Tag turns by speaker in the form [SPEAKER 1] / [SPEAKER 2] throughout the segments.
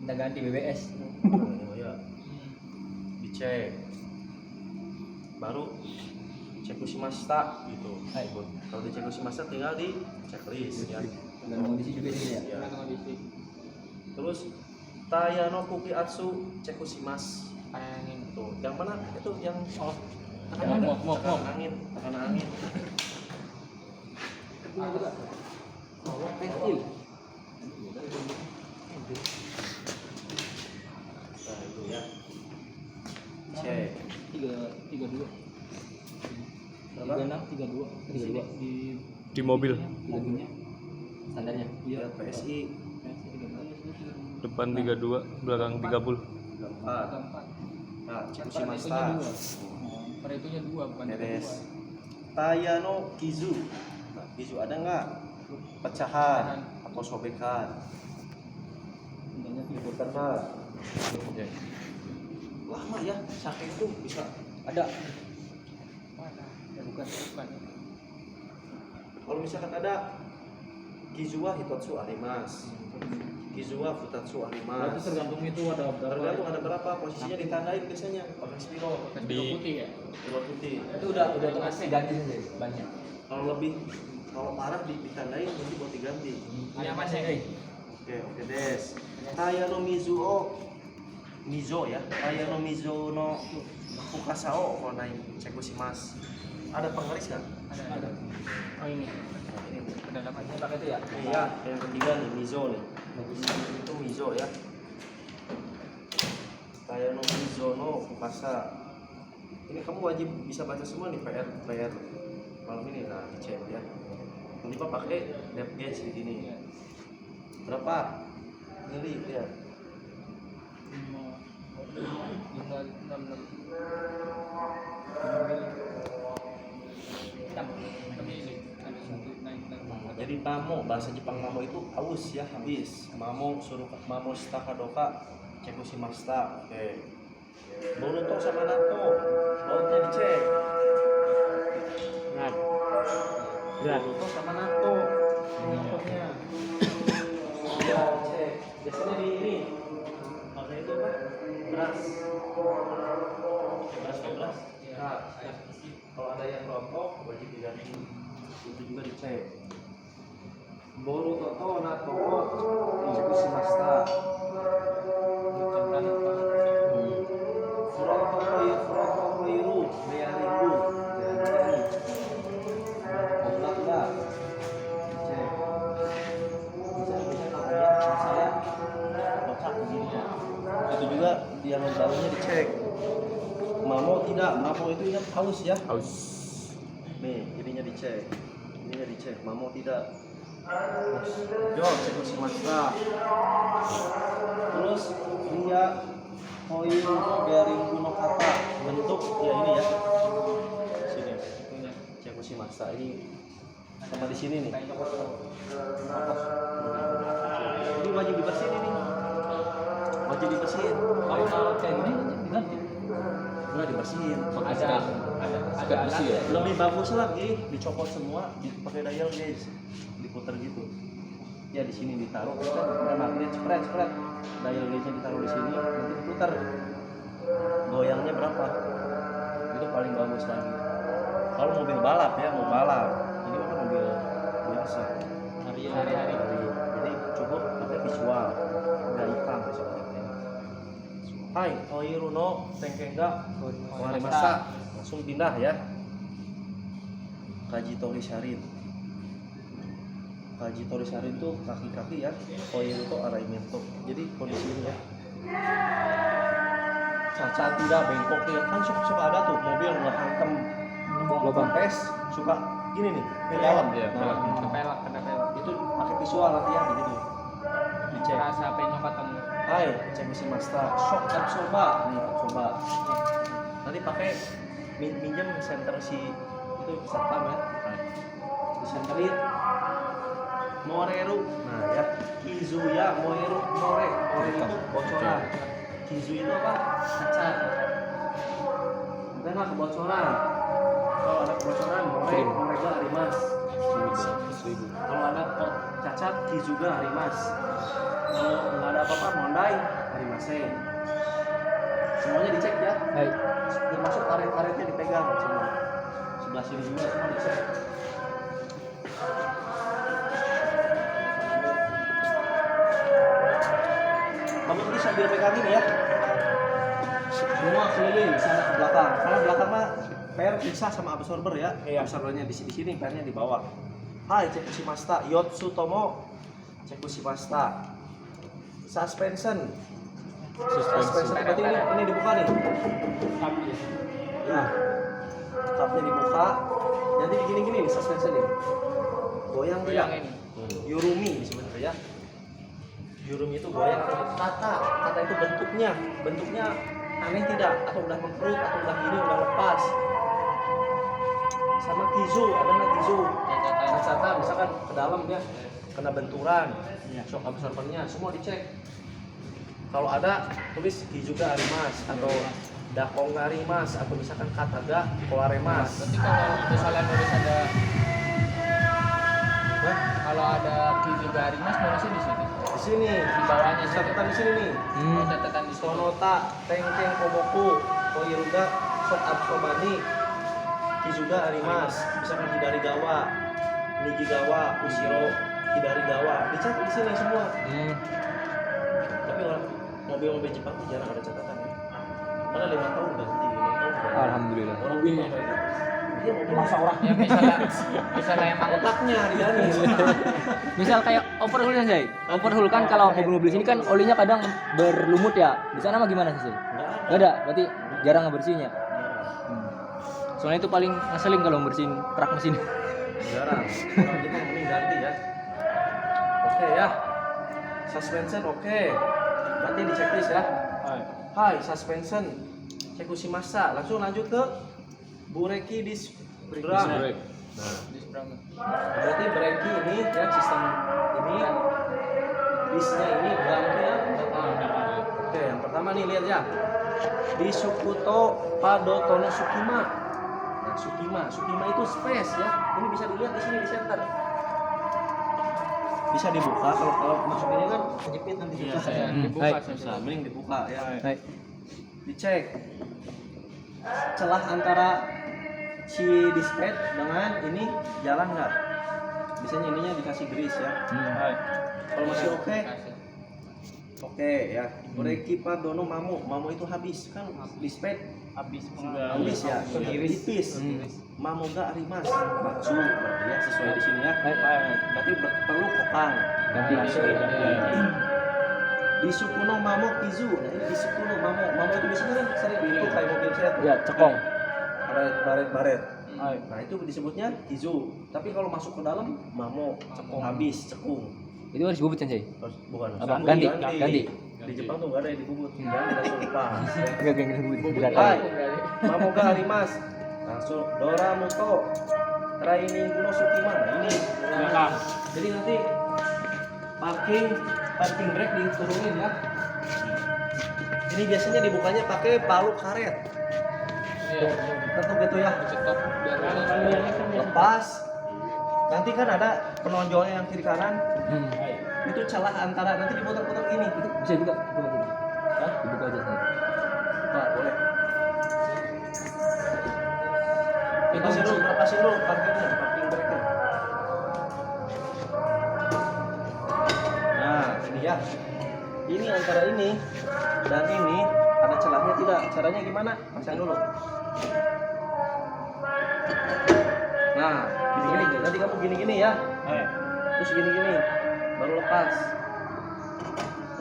[SPEAKER 1] Udah ganti BBS.
[SPEAKER 2] Oh ya. Dicek. Baru Cekushimashita gitu. Kalau di Cekushimashita tinggal di checklist ya.
[SPEAKER 1] Dan kondisi juga sih ya.
[SPEAKER 2] Ya.
[SPEAKER 3] kondisi
[SPEAKER 2] Terus Tayano Kukiatsu Cekushimas.
[SPEAKER 3] angin
[SPEAKER 2] Tuh, yang mana? Itu yang
[SPEAKER 1] Yang mok.
[SPEAKER 2] tekanan angin.
[SPEAKER 1] Pensil.
[SPEAKER 2] Nah, itu ya. Cek.
[SPEAKER 1] 32.
[SPEAKER 2] Berapa?
[SPEAKER 1] 32
[SPEAKER 4] Di mobil
[SPEAKER 1] lagunya standarnya.
[SPEAKER 2] Iya, PSI
[SPEAKER 4] depan 32, belakang 30.
[SPEAKER 2] 4. Nah, Cekushimashita.
[SPEAKER 3] per itunya 2 bukan
[SPEAKER 2] Beres. Tayano Kizu. Nah, Kizu ada nggak? Pecahan atau sobekan? Diputar nggak? Lama ya, saking tuh bisa.
[SPEAKER 1] Ada.
[SPEAKER 3] ya bukan
[SPEAKER 2] Kalau misalkan ada Kizuwa Hitotsu Arimas, Kizuwa Futatsu
[SPEAKER 1] Berarti
[SPEAKER 2] Arimas.
[SPEAKER 1] tergantung itu ada
[SPEAKER 2] Tergantung ada berapa posisinya ditandain biasanya pakai spiro
[SPEAKER 4] Di-
[SPEAKER 3] putih ya
[SPEAKER 2] kilo putih.
[SPEAKER 1] Itu udah otomatis ganti saja banyak.
[SPEAKER 2] Kalau parah ditandain nanti buat diganti.
[SPEAKER 3] Ini aman ya
[SPEAKER 2] Oke des. Tayano Mizo ya. Tayano Mizo no Fukasao kalau naik Cekushimas. Ada penggaris nggak?
[SPEAKER 3] ada oh ini
[SPEAKER 2] Nah, ini.
[SPEAKER 3] ada dapat
[SPEAKER 1] Ini pakai itu ya.
[SPEAKER 2] Iya, yang ketiga nih Mizo nih. Itu Mizo ya. Tayano Mizo no Fukasa. Ini kamu wajib bisa baca semua nih PR malam ini. Nah, dicek ya. Nanti Pak pakai depth gauge di sini. Berapa? Mili ya.
[SPEAKER 3] 5
[SPEAKER 2] Jadi mamo, bahasa Jepang mamo itu aus ya, habis. Mamo suruh mamo stakadoka Cekushimashita. Oke. Boruto sama Nato. Bautnya dicek.
[SPEAKER 4] Nah,
[SPEAKER 2] Boruto sama Nato. Natonya. Ya, cek. Biasanya di ini. Pakai itu apa? Beras. Beras. Nah, kalau ada yang rontok wajib diganti. Itu juga dicek. Boruto to Nato Cekushimashita. Furonto koiru Bearibu. Otak enggak? Cek. Bisa saya otak begini ya. Itu juga yang dalamnya dicek. Mamo tidak, mamo itu ingat haus ya.
[SPEAKER 4] haus.
[SPEAKER 2] Nih, ininya dicek. Ininya dicek, mamo tidak. Yo, Cekushimashita. Terus dia koiru dari kuno kata bentuk ya ini ya. Sini. Cekushimashita ini sama di sini nih. Ini wajib dibersihin ini. Wajib dibersihin.
[SPEAKER 1] Kalau kayak gini diganti.
[SPEAKER 2] Enggak dibersihin.
[SPEAKER 1] Ada alat ya.
[SPEAKER 2] Lebih bagus lagi dicopot semua, dipakai dial guys, diputar gitu. Ya di sini ditaruh, kan ada magnet spread, dial guysnya ditaruh di sini, nanti diputar. Goyangnya berapa? Itu paling bagus lagi. Kalau mobil balap ya, mau balap. Ini kan mobil biasa.
[SPEAKER 1] Hari-hari.
[SPEAKER 2] Jadi cukup pakai visual, udah hitam sebenarnya. Hai, Toiru no Tenkenga Warimasa. Langsung pindah ya. Kajitori Sharin. Kajitori Sharin tuh kaki-kaki ya. Toiru tuh araimento. Jadi kondisi ini ya. Cacat tidak bengkok tidak kan suka ada tuh mobil ngehantam lubang pes suka gini nih ke dalam
[SPEAKER 4] Iya,
[SPEAKER 2] nah,
[SPEAKER 3] kena pelak
[SPEAKER 2] itu pakai visual nanti ya begitu dicek.
[SPEAKER 3] rasa penyok ketemu
[SPEAKER 2] Hai, Cekushimashita shock Tatsuba nih Tatsuba nanti pakai minjem center si itu satpam ya disenterin Moreru nah ya Kizuya Moreru More itu bocoran Kizu itu apa? Kaca bukan kebocoran kalau ada kebocoran Morega Arimas
[SPEAKER 4] 1.000.
[SPEAKER 2] kalau ada cacat Kizuga Arimas kalau nggak ada apa-apa Mondai AC. Semuanya dicek ya.
[SPEAKER 1] Hai.
[SPEAKER 2] Termasuk karet-karetnya dipegang semua. Sebelah sini juga semua dicek. Kamu nanti sambil pegang ini ya. Semua keliling sana ke belakang. Karena belakang mah per pisah sama absorber ya. Absorbernya di sini, pernya di bawah. Hai, cek Shimasta, Yotsutomo, cek Shimasta. Suspension berarti ini dibuka nih. Ya, kapnya dibuka. Jadi begini-gini nih suspension ini. Goyang tidak?
[SPEAKER 3] Goyang ini.
[SPEAKER 2] Yurumi sebenarnya ya. Yurumi itu goyang. Kata itu bentuknya aneh tidak? Atau udah mengkerut, atau udah gini, udah lepas. Sama kizu, ada nggak kizu? Kaca misalkan ke dalam ya, kena benturan, shock absorbernya, semua dicek. Kalau ada tulis Kizuga Arimas atau Dakonga Arimas atau misalkan Kataga Koaremas.
[SPEAKER 3] Berarti kalau misalnya nulis ada
[SPEAKER 2] Hah?
[SPEAKER 3] kalau ada Kizuga Arimas nulisnya di sini.
[SPEAKER 2] Di sini,
[SPEAKER 3] Di bawahnya sih.
[SPEAKER 2] catatan di sini nih.
[SPEAKER 3] Oh, catatan di sini.
[SPEAKER 2] Sonota, Tengkeng Koboku, Koiruga, Shock Absorbani, Kizuga Arimas, misalkan Hidarigawa, Nijigawa, Ushiro, Hidarigawa. Dicatat di sini semua. Tapi orang mobil-mobil Jepang tuh jarang ada catatan ya. Karena 5 tahun ganti, 5 tahun ganti.
[SPEAKER 4] Alhamdulillah.
[SPEAKER 2] Orang mobilnya dia mobil masa orang
[SPEAKER 3] Ya misalnya emang
[SPEAKER 2] otaknya diganis.
[SPEAKER 1] Misal kayak overhaul ya, Zai. Overhaul kan kalau mobil-mobil sini kan olinya kadang berlumut ya. Di sana mah gimana sih, Zai? Enggak ada, berarti jarang ngebersihinnya. Soalnya itu paling ngeselin kalau bersihin truk mesin.
[SPEAKER 2] Jarang. Orang Jepang mending ganti ya. Oke ya. Suspension oke. Berarti di checklist ya. Hai, suspension. Cekushimasa. Langsung lanjut ke Bureki disc drum. Nah,
[SPEAKER 3] di seberang.
[SPEAKER 2] berarti breki ini ya sistem ini disnya ini drumnya. Oke, yang pertama nih lihat ya. Di Sukuto Padotono Sukima. Nah, Sukima itu space ya. Ini bisa dilihat di sini di center. Bisa dibuka kalau masuk ini kan kejepit nanti susah ya.
[SPEAKER 3] Dibuka
[SPEAKER 1] Hai.
[SPEAKER 2] Susah, mending dibuka ya.
[SPEAKER 1] Hai.
[SPEAKER 2] Dicek celah antara si display dengan ini jalan nggak? Biasanya ininya dikasih grease ya. Kalau masih oke ya. Breki Padono Mamo itu habis kan display habis ya. Tipis. Mamoga Arimas Matsu berarti ya sesuai di sini ya. Berarti perlu kokang.
[SPEAKER 1] Ganti.
[SPEAKER 2] Di Sukuno Mamo Kizu. Nah, ini di Sukuno Mamo itu biasanya kan sering itu kayak mobil saya tuh.
[SPEAKER 1] Ya, cekong.
[SPEAKER 2] Baret. Nah, itu disebutnya Kizu. Tapi kalau masuk ke dalam Mamo, habis, cekung.
[SPEAKER 1] Itu harus dibubut kan, Zai?
[SPEAKER 2] Bukan.
[SPEAKER 1] Apa?
[SPEAKER 2] Sambung,
[SPEAKER 1] Ganti.
[SPEAKER 2] Di Jepang tuh nggak ada yang dibubut. Jangan langsung lepas.
[SPEAKER 1] Enggak dibubut. Berat.
[SPEAKER 2] Hai, Mamoga Arimas. Langsung Dora Muto. Training Kuno Sukima. Nah, ini. Jadi nanti parking brake diturunin ya. Ini biasanya dibukanya pakai palu karet.
[SPEAKER 3] Iya.
[SPEAKER 2] Tentu gitu ya.
[SPEAKER 3] Cetok biar
[SPEAKER 2] Lepas. Nanti kan ada penonjolnya yang kiri kanan. Itu celah antara nanti diputar-putar gini.
[SPEAKER 1] Itu bisa juga dibuka gitu.
[SPEAKER 2] Hah?
[SPEAKER 1] Dibuka aja, Zai.
[SPEAKER 2] Nah, boleh. Lepasin dulu parkirnya, parking brake-nya. Nah, ini ya. Ini antara ini dan ini ada celahnya tidak? Caranya gimana? Pasang dulu. Nah, gini-gini. Nanti kamu gini-gini ya. Terus gini-gini. Baru lepas.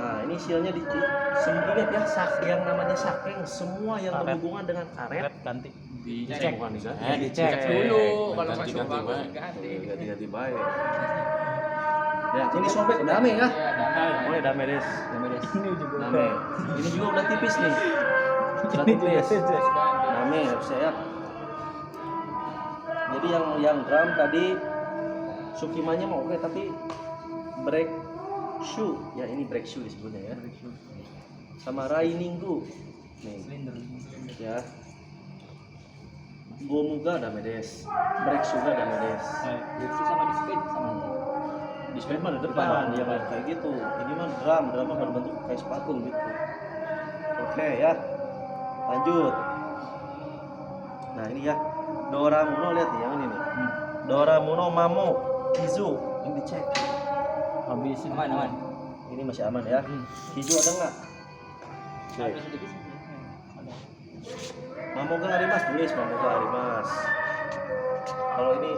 [SPEAKER 2] Nah, ini sealnya ingat ya, yang namanya sakeng, semua yang berhubungan dengan karet
[SPEAKER 4] Ganti.
[SPEAKER 2] dicek.
[SPEAKER 1] Dicek
[SPEAKER 3] dulu kalau
[SPEAKER 4] Ganti,
[SPEAKER 3] masuk
[SPEAKER 4] ganti,
[SPEAKER 3] bagus
[SPEAKER 4] baik.
[SPEAKER 3] ganti.
[SPEAKER 2] Ganti baik. Ya, ini sobek damai ya.
[SPEAKER 3] Iya, damai.
[SPEAKER 2] Boleh damai des.
[SPEAKER 1] Ini juga.
[SPEAKER 2] Damai. Ini juga udah tipis nih. Udah tipis. Damai harusnya ya. Jadi yang drum tadi Sukimanya mau oke, tapi brake shoe ya, ini brake shoe disebutnya ya. Sama Rainingu nih ya. Gomuga damai des. Brake shoe ga damai des.
[SPEAKER 1] Itu sama di speed sama.
[SPEAKER 2] Di sepeda mah di depan dia kayak gitu. Ini mah drum mah berbentuk kayak sepatu gitu. Oke ya. Lanjut. Nah ini ya. Doraemon lihat nih yang ini nih. Doraemon Mamo Kizu ini dicek.
[SPEAKER 1] Habis aman.
[SPEAKER 2] Ini masih aman ya. Kizu ada nggak? Cek. Mamo kan Arimas tulis Mamo kan Arimas. Kalau ini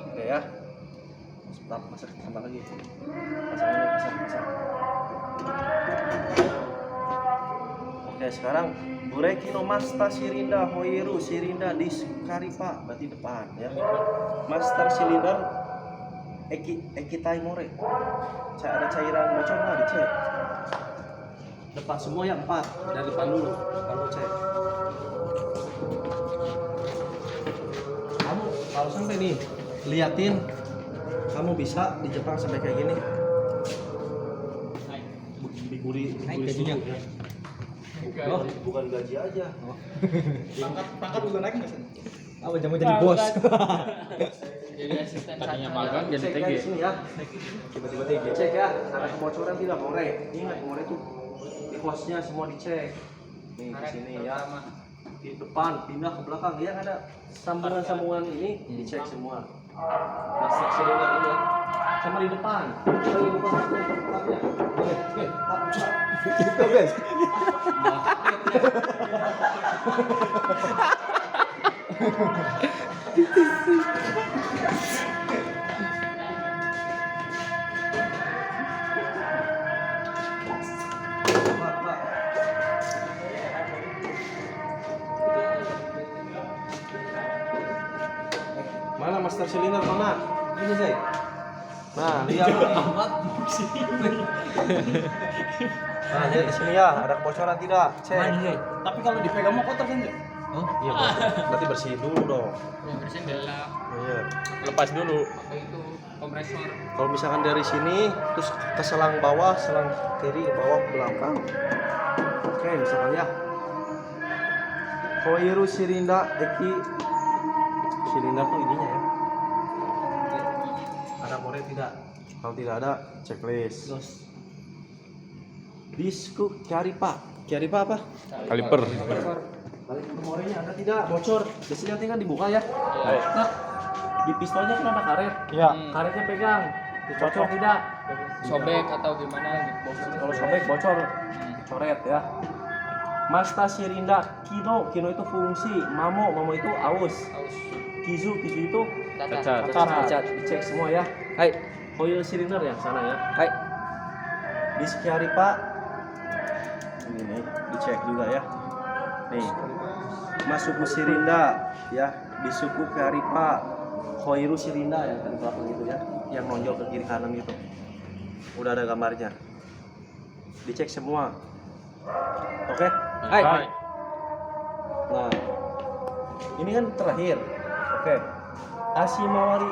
[SPEAKER 2] oke ya. Masak tambah lagi. Pasang. Oke sekarang Bureki no Master Shirinda Hoiru Shirinda Diskaripa berarti depan ya. Master Cylinder Eki Taimore. Ada cairan bocor nggak dicek. Depan semua ya 4 dari depan dulu baru cek. Kamu kalau sampai nih liatin kamu bisa di Jepang sampai kayak gini. Diguri
[SPEAKER 1] gajinya.
[SPEAKER 2] ya. Oh, bukan gaji aja.
[SPEAKER 3] Pangkat juga naik nggak sih?
[SPEAKER 1] Apa jamu jadi bos?
[SPEAKER 3] Jadi asisten
[SPEAKER 4] Tadinya
[SPEAKER 3] satu.
[SPEAKER 4] magang jadi
[SPEAKER 2] Cek ya
[SPEAKER 4] TG.
[SPEAKER 2] di sini ya. Tiba-tiba TG. Cek ya. Ada kebocoran tidak More? Ingat More itu di posnya semua dicek. Nih di sini ya. Di depan pindah ke belakang ya ada sambungan-sambungan ini dicek semua. Masak silinder ini ya. Sama di depan. Di depan tempatnya. Gitu guys. Mana master cylinder mana? Ini saya. Nah, lihat. Nah, lihat di sini ya, ada kebocoran tidak? Cek.
[SPEAKER 3] Tapi kalau dipegang mau kotor kan ya?
[SPEAKER 1] Oh,
[SPEAKER 2] Iya, berarti bersihin dulu dong.
[SPEAKER 3] Yang bersihin adalah
[SPEAKER 2] Iya.
[SPEAKER 4] Lepas dulu.
[SPEAKER 3] apa itu kompresor.
[SPEAKER 2] Kalau misalkan dari sini terus ke selang bawah, selang kiri, bawah, belakang. Oke, misalkan ya. Koiru Shirinda Eki. Silinder tuh ininya ya. Ada More tidak? Kalau tidak ada, checklist. Disku Kyaripa. Kyaripa apa?
[SPEAKER 4] Kaliper.
[SPEAKER 2] Balik ke Morenya ada tidak? Bocor. Biasanya nanti kan dibuka ya. Nah, di pistolnya kan ada karet.
[SPEAKER 4] Iya.
[SPEAKER 2] Karetnya pegang. Dicocok tidak?
[SPEAKER 3] Sobek atau gimana gitu.
[SPEAKER 2] Kalau sobek bocor, coret ya. Masta Shirinda Kino itu fungsi. Mamo itu aus. Kizu itu
[SPEAKER 4] Cacat.
[SPEAKER 2] cacat. Dicek semua ya.
[SPEAKER 1] Hai.
[SPEAKER 2] Coil cylinder yang sana ya.
[SPEAKER 1] Hai.
[SPEAKER 2] Disk Kyaripa ini nih dicek juga ya. Nih. Masuku Shirinda ya. Disuku Kyaripa. Koiru Shirinda yang dari belakang gitu ya. Yang nonjol ke kiri kanan gitu. Udah ada gambarnya. Dicek semua. Oke.
[SPEAKER 1] Hai.
[SPEAKER 2] Nah, ini kan terakhir. Oke. Asimawari,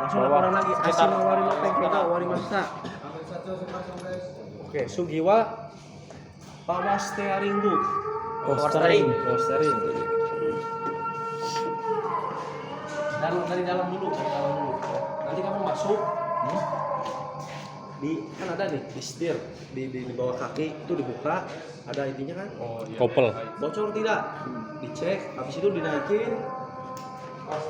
[SPEAKER 2] langsung laporan lagi. Asimawari no Tenkega Warimashita. Oke, Sugiwa Power steering.
[SPEAKER 1] Power steering.
[SPEAKER 2] Dari dalam dulu, Nanti kamu masuk. Kan ada nih di setir di bawah kaki itu dibuka, ada intinya kan.
[SPEAKER 4] Oh, iya. Kopel.
[SPEAKER 2] Bocor tidak? Dicek, habis itu dinaikin. Nah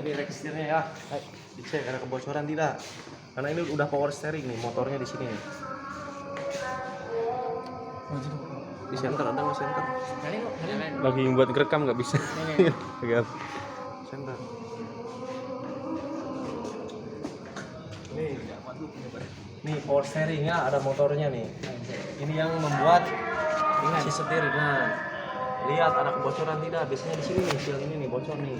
[SPEAKER 2] ini rack setirnya ya. Dicek ada kebocoran tidak? Karena ini udah power steering nih, motornya di sini nih. Di center ada nggak center?
[SPEAKER 4] Lagi buat ngerekam nggak bisa. Agak.
[SPEAKER 2] Center. Nih power steering ya, ada motornya nih. Ini yang membuat si setir ringan. Lihat ada kebocoran tidak? Biasanya di sini nih, seal ini nih bocor nih.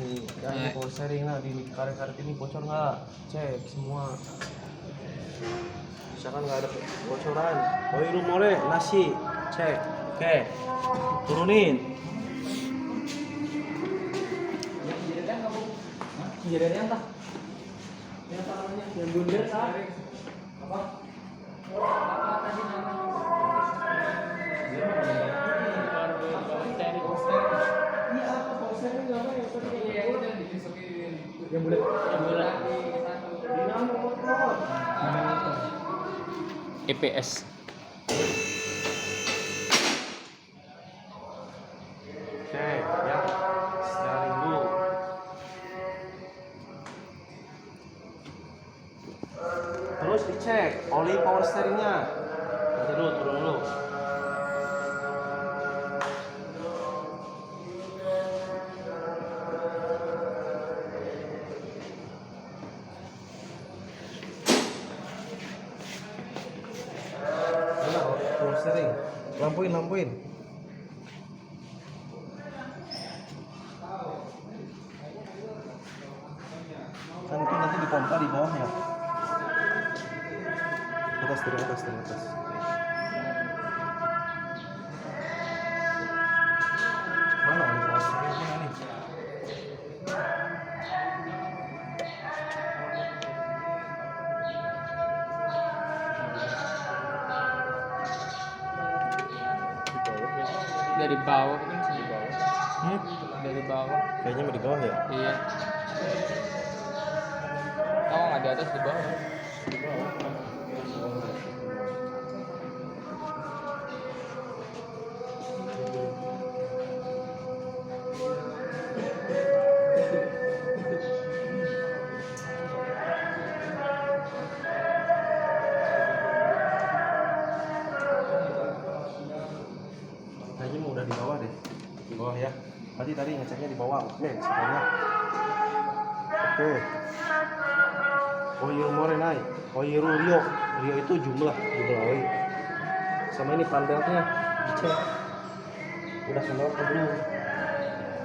[SPEAKER 2] Nih, ya ini power steering lah, di karet-karet ini bocor nggak? Cek semua. Misalkan nggak ada kebocoran, Koiru More nasi, cek. Oke. Turunin.
[SPEAKER 1] Kejadian yang tah? Yang apa namanya? Yang bundar tah? Apa? Apa tadi namanya? Iya apa poster ini apa yang tadi? Iya itu yang dimasukin. Yang bulat. Yang bulat. Dinamo motor.
[SPEAKER 4] EPS.
[SPEAKER 2] Cek ya. Steering dulu. Terus dicek oli power steeringnya. Nanti dulu, turun dulu. Mana power steering? Lampuin. Kan itu nanti dipompa di bawahnya. Atas. Mana oli power steering mana nih?
[SPEAKER 3] Dari bawah kan sih bawah. Dari bawah.
[SPEAKER 2] Kayaknya mau di bawah ya.
[SPEAKER 3] Iya. Tahu nggak di atas di bawah?
[SPEAKER 2] Kayaknya mau udah di bawah deh. Di bawah ya. Tadi ngeceknya di bawah. Oke, sekarang. Oke. Oil Morenai, oil Rio. Rio itu jumlah oil. Sama ini pandelnya dicek. Udah kendor atau belum?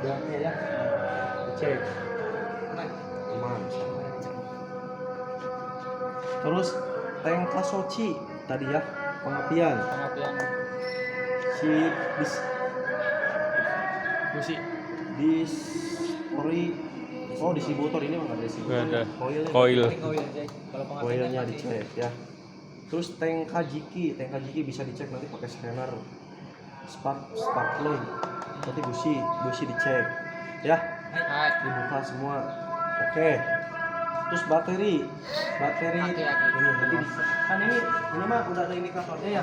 [SPEAKER 2] Belakangnya ya. Dicek. Aman. Terus tank Kasochi tadi ya, pengapian.
[SPEAKER 3] Pengapian.
[SPEAKER 2] Si
[SPEAKER 3] Busi.
[SPEAKER 2] distributor ini mah nggak ada
[SPEAKER 4] Nggak
[SPEAKER 2] distributor.
[SPEAKER 4] ada.
[SPEAKER 2] Koilnya.
[SPEAKER 4] Koil.
[SPEAKER 1] Kalau pengapian
[SPEAKER 2] Koilnya
[SPEAKER 1] kan
[SPEAKER 2] dicek ya. Terus tank Kajiki bisa dicek nanti pakai scanner. Spark plug. Nanti busi dicek. Ya,
[SPEAKER 3] Hai.
[SPEAKER 2] dibuka semua. Oke. Terus baterai
[SPEAKER 3] Aki-aki.
[SPEAKER 2] ini nanti kan ini mah udah ada indikatornya ya.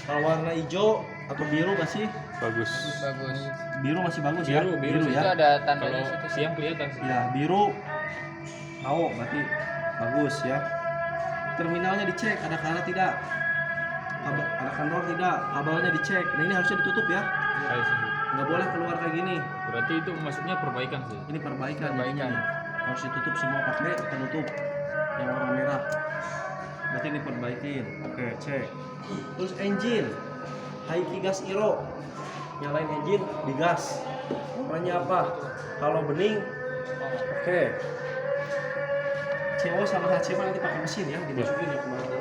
[SPEAKER 2] Kalau warna hijau atau biru masih
[SPEAKER 4] Bagus.
[SPEAKER 3] Bagus.
[SPEAKER 2] biru masih bagus ya.
[SPEAKER 3] Biru itu
[SPEAKER 2] ya.
[SPEAKER 3] ada tandanya
[SPEAKER 4] Kalau
[SPEAKER 3] situ.
[SPEAKER 4] siang kelihatan sih.
[SPEAKER 2] Ya, biru mau berarti bagus ya. Terminalnya dicek ada karat tidak, ada kandor tidak, kabelnya dicek. Nah ini harusnya ditutup ya,
[SPEAKER 4] Kayak sih.
[SPEAKER 2] nggak boleh keluar kayak gini.
[SPEAKER 4] Berarti itu maksudnya perbaikan sih.
[SPEAKER 2] Ini perbaikan.
[SPEAKER 3] Perbaikan.
[SPEAKER 2] Harus ditutup semua pakai penutup yang warna merah. Berarti ini perbaikin. Oke, cek. Terus engine Haiki gas Iro, nyalain engine digas. Warnanya apa? Kalau bening, oke. CO sama HCM nanti pakai mesin ya, dimasukin ya kemana.